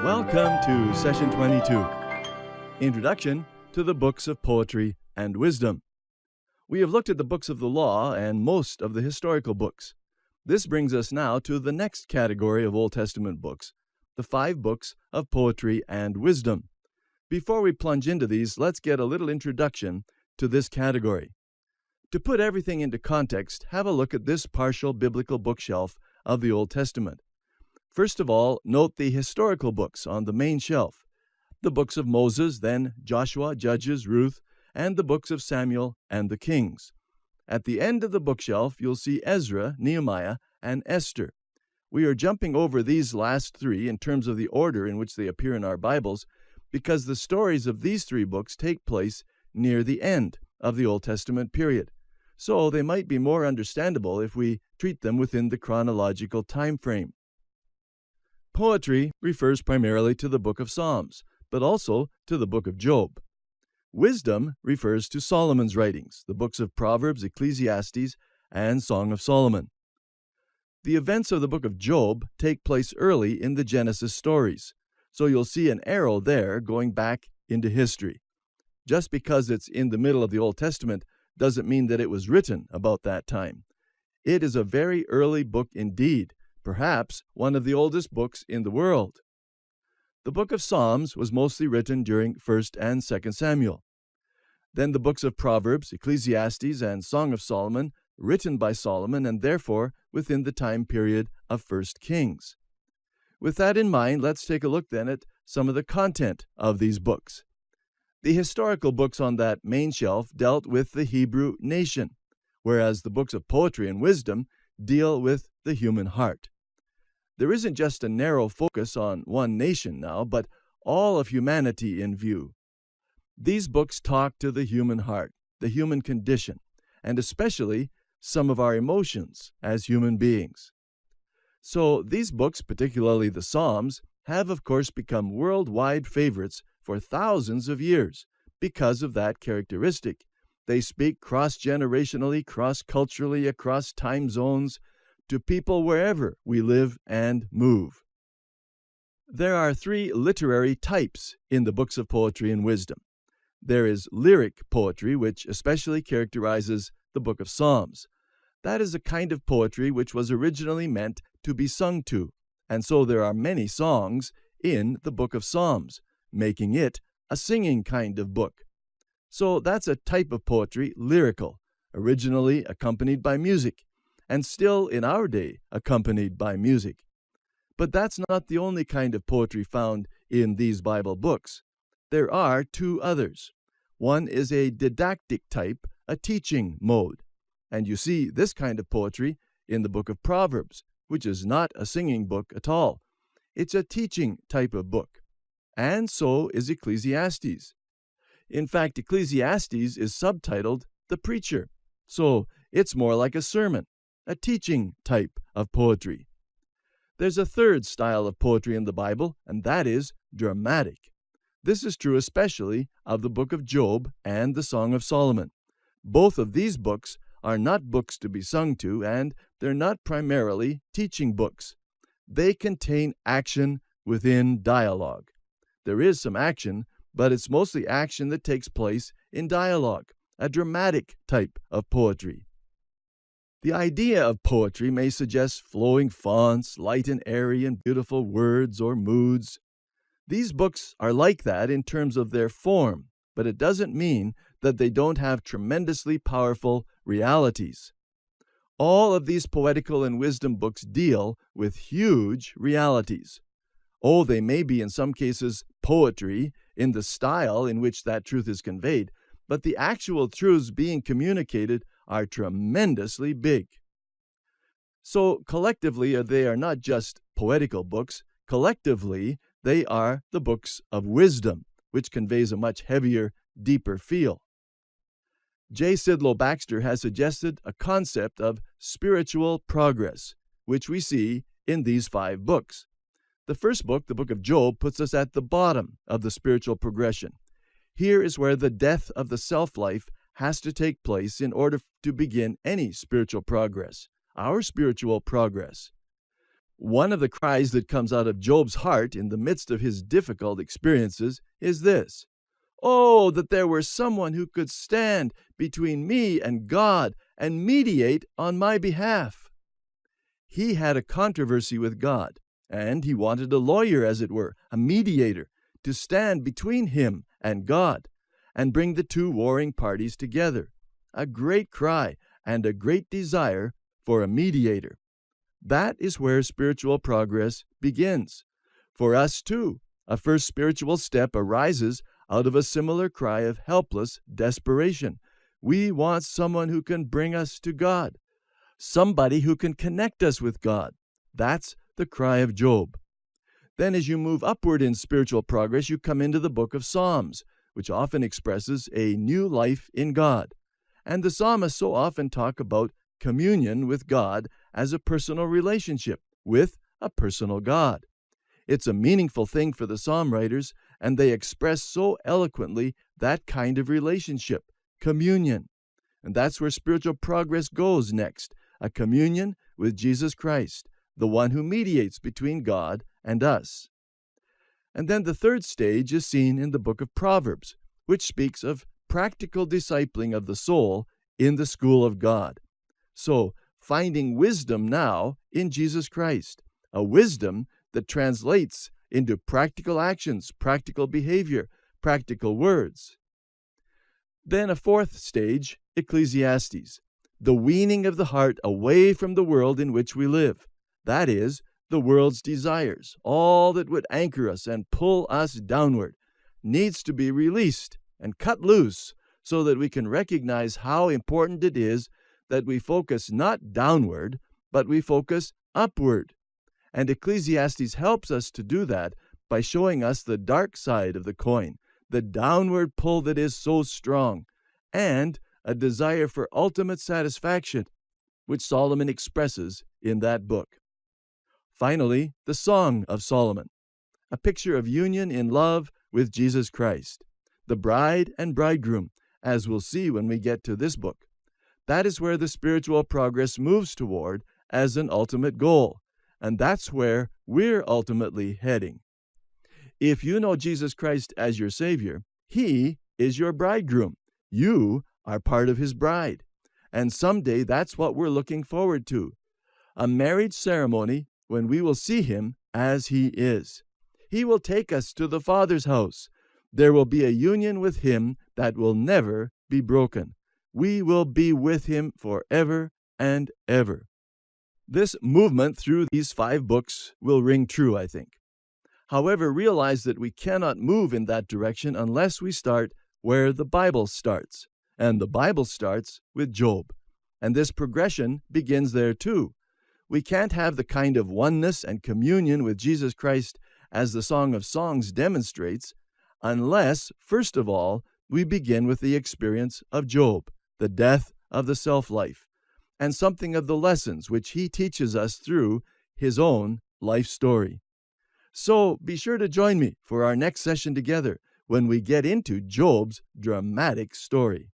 Welcome to Session 22, Introduction to the Books of Poetry and Wisdom. We have looked at the books of the law and most of the historical books. This brings us now to the next category of Old Testament books, the 5 books of poetry and wisdom. Before we plunge into these, let's get a little introduction to this category. To put everything into context, have a look at this partial biblical bookshelf of the Old Testament. First of all, note the historical books on the main shelf. The books of Moses, then Joshua, Judges, Ruth, and the books of Samuel and the Kings. At the end of the bookshelf, you'll see Ezra, Nehemiah, and Esther. We are jumping over these last 3 in terms of the order in which they appear in our Bibles, because the stories of these 3 books take place near the end of the Old Testament period. So they might be more understandable if we treat them within the chronological time frame. Poetry refers primarily to the book of Psalms, but also to the book of Job. Wisdom refers to Solomon's writings, the books of Proverbs, Ecclesiastes, and Song of Solomon. The events of the book of Job take place early in the Genesis stories, so you'll see an arrow there going back into history. Just because it's in the middle of the Old Testament doesn't mean that it was written about that time. It is a very early book indeed, perhaps one of the oldest books in the world. The book of Psalms was mostly written during 1st and 2nd Samuel. Then the books of Proverbs, Ecclesiastes, and Song of Solomon, written by Solomon and therefore within the time period of 1st Kings. With that in mind, let's take a look then at some of the content of these books. The historical books on that main shelf dealt with the Hebrew nation, whereas the books of poetry and wisdom deal with the human heart. There isn't just a narrow focus on one nation now, but all of humanity in view. These books talk to the human heart, the human condition, and especially some of our emotions as human beings. So these books, particularly the Psalms, have of course become worldwide favorites for thousands of years because of that characteristic. They speak cross-generationally, cross-culturally, across time zones, to people wherever we live and move. There are 3 literary types in the books of poetry and wisdom. There is lyric poetry, which especially characterizes the book of Psalms. That is a kind of poetry which was originally meant to be sung to, and so there are many songs in the book of Psalms, making it a singing kind of book. So that's a type of poetry, lyrical, originally accompanied by music, and still in our day accompanied by music. But that's not the only kind of poetry found in these Bible books. There are 2 others. One is a didactic type, a teaching mode. And you see this kind of poetry in the book of Proverbs, which is not a singing book at all. It's a teaching type of book. And so is Ecclesiastes. In fact, Ecclesiastes is subtitled The Preacher, so it's more like a sermon, a teaching type of poetry. There's a 3rd style of poetry in the Bible, and that is dramatic. This is true especially of the book of Job and the Song of Solomon. Both of these books are not books to be sung to, and they're not primarily teaching books. They contain action within dialogue. There is some action, but it's mostly action that takes place in dialogue, a dramatic type of poetry. The idea of poetry may suggest flowing fonts, light and airy and beautiful words or moods. These books are like that in terms of their form, but it doesn't mean that they don't have tremendously powerful realities. All of these poetical and wisdom books deal with huge realities. Oh, they may be in some cases poetry in the style in which that truth is conveyed, but the actual truths being communicated are tremendously big. So collectively, they are not just poetical books. Collectively, they are the books of wisdom, which conveys a much heavier, deeper feel. J. Sidlow Baxter has suggested a concept of spiritual progress, which we see in these 5 books. The first book, the book of Job, puts us at the bottom of the spiritual progression. Here is where the death of the self-life has to take place in order to begin any spiritual progress, our spiritual progress. One of the cries that comes out of Job's heart in the midst of his difficult experiences is this: "Oh, that there were someone who could stand between me and God and mediate on my behalf." He had a controversy with God, and he wanted a lawyer, as it were, a mediator, to stand between him and God and bring the two warring parties together. A great cry and a great desire for a mediator. That is where spiritual progress begins. For us, too, a first spiritual step arises out of a similar cry of helpless desperation. We want someone who can bring us to God, somebody who can connect us with God. That's the cry of Job. Then as you move upward in spiritual progress, you come into the book of Psalms, which often expresses a new life in God. And the psalmists so often talk about communion with God as a personal relationship with a personal God. It's a meaningful thing for the psalm writers, and they express so eloquently that kind of relationship, communion. And that's where spiritual progress goes next, a communion with Jesus Christ, the one who mediates between God and us. And then the third stage is seen in the book of Proverbs, which speaks of practical discipling of the soul in the school of God. So, finding wisdom now in Jesus Christ, a wisdom that translates into practical actions, practical behavior, practical words. Then a fourth stage, Ecclesiastes, the weaning of the heart away from the world in which we live. That is, the world's desires, all that would anchor us and pull us downward, needs to be released and cut loose so that we can recognize how important it is that we focus not downward, but we focus upward. And Ecclesiastes helps us to do that by showing us the dark side of the coin, the downward pull that is so strong, and a desire for ultimate satisfaction, which Solomon expresses in that book. Finally, the Song of Solomon, a picture of union in love with Jesus Christ, the bride and bridegroom, as we'll see when we get to this book. That is where the spiritual progress moves toward as an ultimate goal, and that's where we're ultimately heading. If you know Jesus Christ as your Savior, He is your bridegroom. You are part of His bride. And someday that's what we're looking forward to, a marriage ceremony when we will see Him as He is. He will take us to the Father's house. There will be a union with Him that will never be broken. We will be with Him forever and ever. This movement through these 5 books will ring true, I think. However, realize that we cannot move in that direction unless we start where the Bible starts. And the Bible starts with Job. And this progression begins there too. We can't have the kind of oneness and communion with Jesus Christ as the Song of Songs demonstrates unless, first of all, we begin with the experience of Job, the death of the self-life, and something of the lessons which he teaches us through his own life story. So be sure to join me for our next session together when we get into Job's dramatic story.